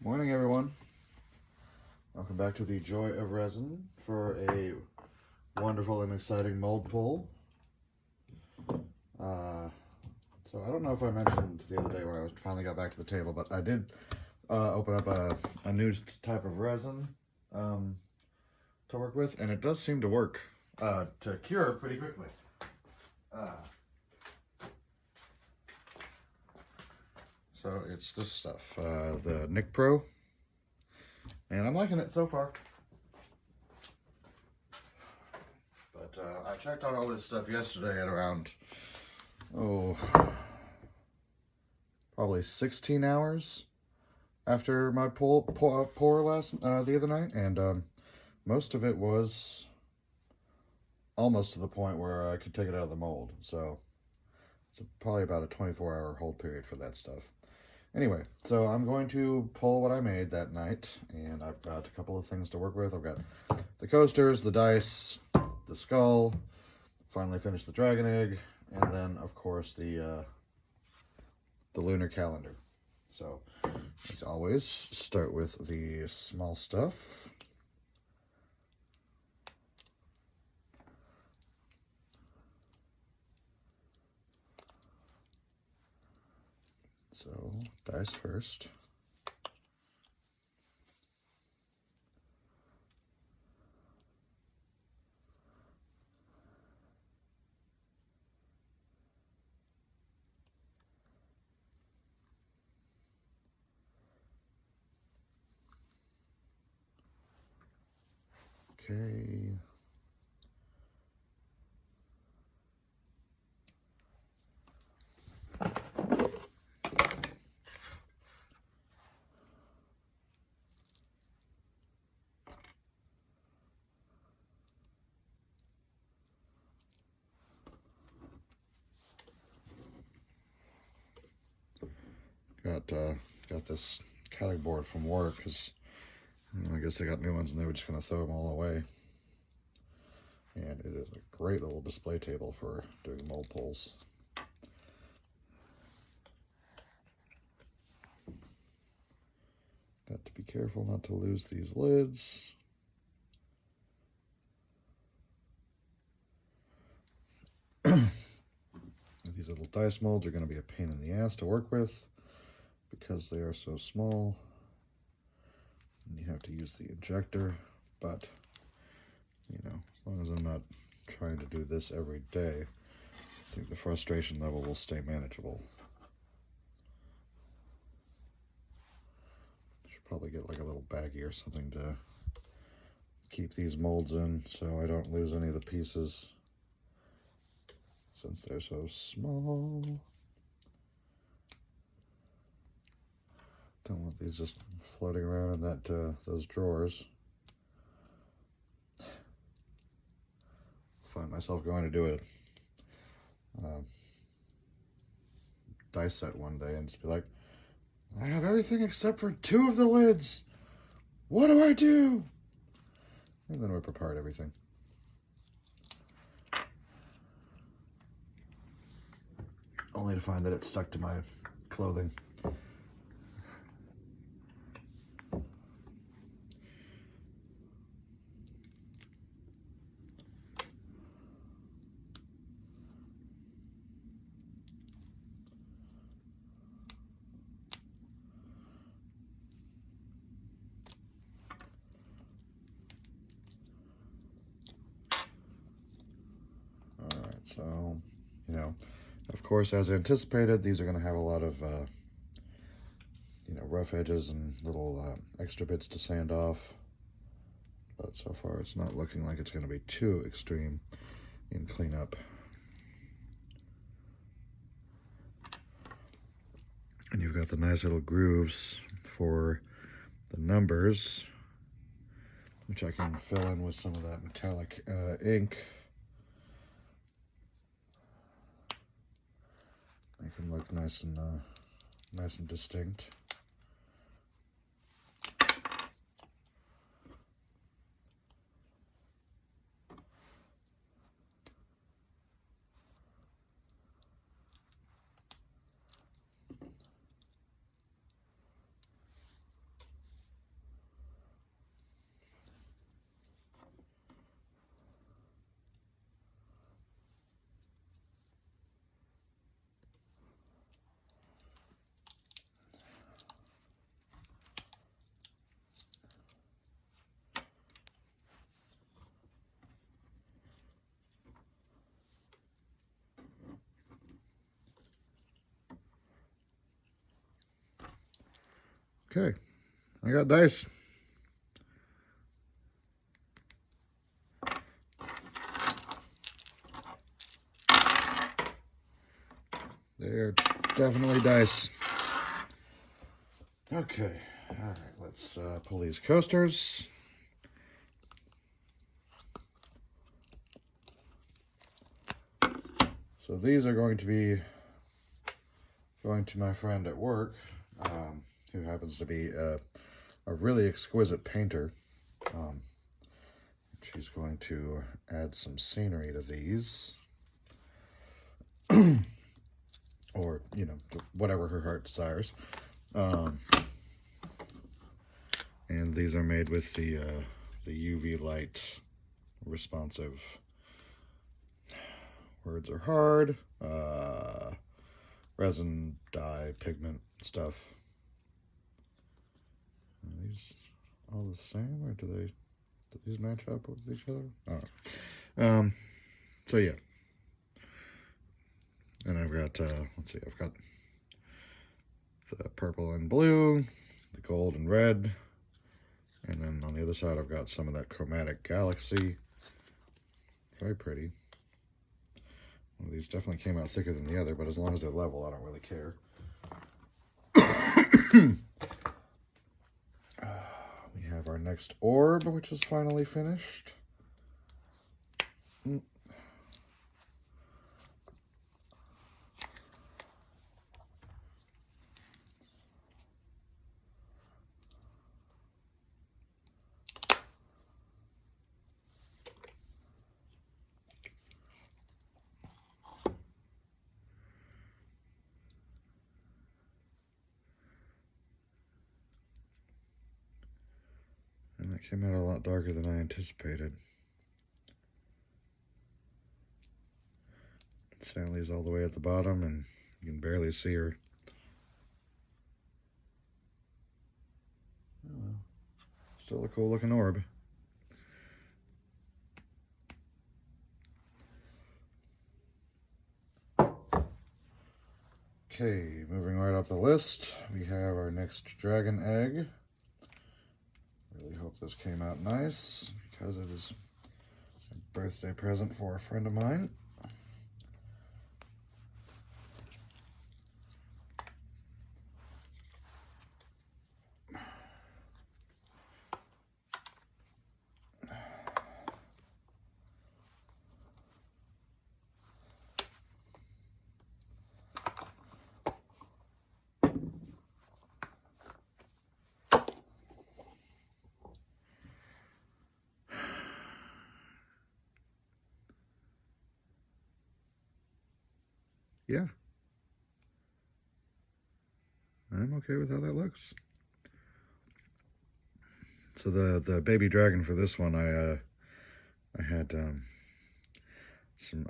Morning, everyone. Welcome back to the Joy of Resin for a wonderful and exciting mold pull. So I don't know if I mentioned the other day when I finally got back to the table, but I did open up a new type of resin to work with, and it does seem to work to cure pretty quickly. So it's this stuff, the Nick Pro, and I'm liking it so far. But I checked out all this stuff yesterday at around, probably 16 hours after my pour last the other night, and most of it was almost to the point where I could take it out of the mold. So it's probably about a 24-hour hold period for that stuff. Anyway, so I'm going to pull what I made that night, and I've got a couple of things to work with. I've got the coasters, the dice, the skull, finally finished the dragon egg, and then, of course, the lunar calendar. So, as always, start with the small stuff. So, dice first. Okay. Got this cutting board from work because I guess they got new ones and they were just going to throw them all away. And it is a great little display table for doing mold pulls. Got to be careful not to lose these lids. These little dice molds are going to be a pain in the ass to work with because they are so small. And you have to use the injector, but you know, as long as I'm not trying to do this every day, I think the frustration level will stay manageable. Should probably get like a little baggie or something to keep these molds in so I don't lose any of the pieces since they're so small. Don't want these just floating around in that those drawers. Find myself going to do a dice set one day and just be like, I have everything except for 2 of the lids. What do I do? And then rip apart everything. Only to find that it's stuck to my clothing. So, you know, of course, as anticipated, these are going to have a lot of, you know, rough edges and little extra bits to sand off. But so far, it's not looking like it's going to be too extreme in cleanup. And you've got the nice little grooves for the numbers, which I can fill in with some of that metallic ink. Make them look nice and distinct. Okay, I got dice. They are definitely dice. Okay, all right, let's pull these coasters. So these are going to be going to my friend at work, who happens to be a really exquisite painter. She's going to add some scenery to these. Or, you know, whatever her heart desires. And these are made with the UV light responsive. Words are hard. Resin, dye, pigment stuff. Are these all the same, or do these match up with each other? I don't know. So yeah. And I've got, let's see, I've got the purple and blue, the gold and red, and then on the other side I've got some of that chromatic galaxy. Very pretty. One of these definitely came out thicker than the other, but as long as they're level, I don't really care. We have our next orb, which is finally finished. And that came out a lot darker than I anticipated. Sally's all the way at the bottom, and you can barely see her. Oh well. Still a cool looking orb. Okay, moving right up the list, we have our next dragon egg. Really hope this came out nice, because it is a birthday present for a friend of mine. Yeah, I'm okay with how that looks. So the baby dragon for this one, I had a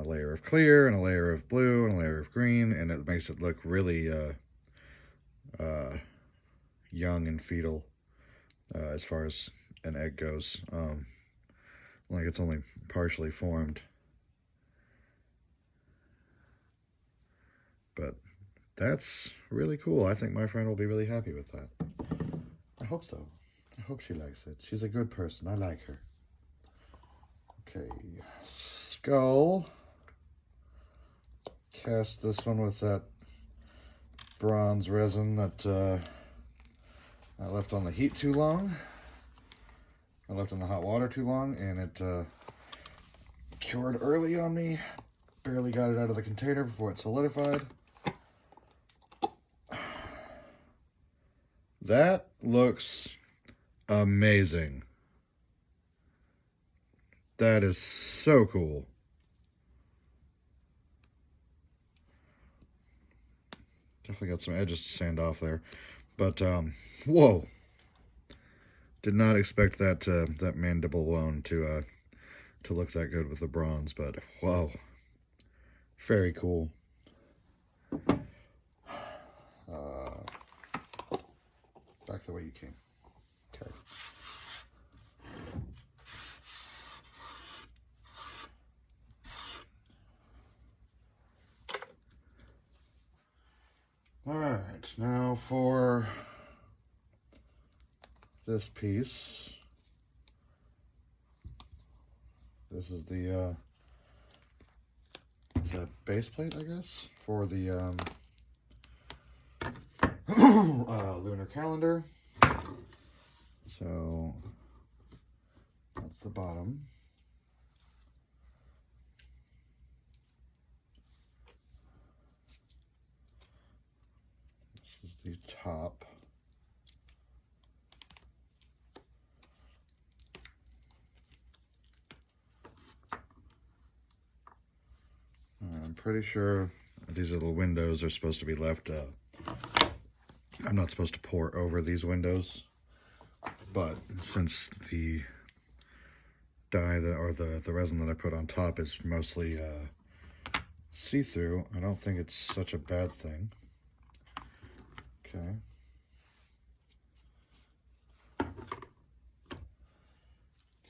layer of clear and a layer of blue and a layer of green, and it makes it look really young and fetal as far as an egg goes. Like it's only partially formed. But that's really cool. I think my friend will be really happy with that. I hope so. I hope she likes it. She's a good person. I like her. Okay, skull. Cast this one with that bronze resin that I left on the heat too long. I left in the hot water too long, and it cured early on me. Barely got it out of the container before it solidified. That looks amazing. That is so cool. Definitely got some edges to sand off there. But, whoa. Did not expect that that mandible bone to look that good with the bronze, but whoa. Very cool. Back the way you came. Okay. All right, now for this piece. This is the base plate, I guess, for the lunar calendar. So that's the bottom. This is the top. I'm pretty sure these little windows are supposed to be left. I'm not supposed to pour over these windows, but since the dye or the resin that I put on top is mostly see-through, I don't think it's such a bad thing. Okay.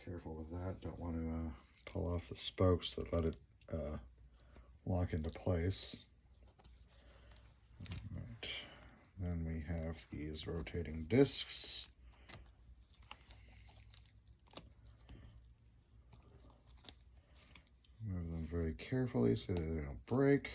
Careful with that. Don't want to pull off the spokes that let it lock into place. All right. Then we have these rotating discs. Move them very carefully so that they don't break.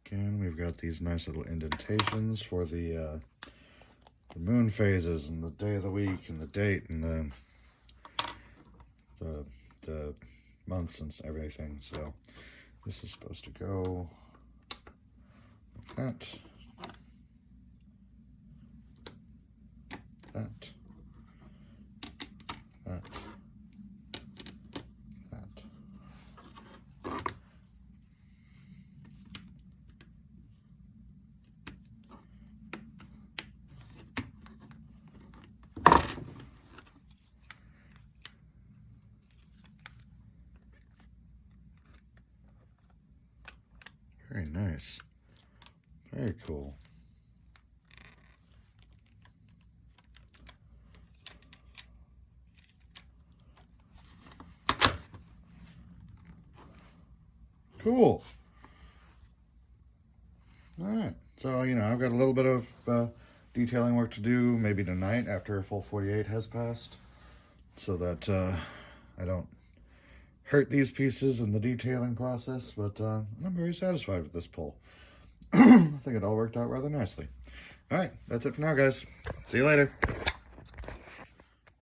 Again, we've got these nice little indentations for the moon phases and the day of the week and the date and the months and everything. So this is supposed to go like that, that, that, that. Very nice. Very cool. Cool. All right. So, you know, I've got a little bit of detailing work to do maybe tonight after a full 48 has passed, so that I don't hurt these pieces in the detailing process, but I'm very satisfied with this pull. I think it all worked out rather nicely. All right, that's it for now, guys. See you later.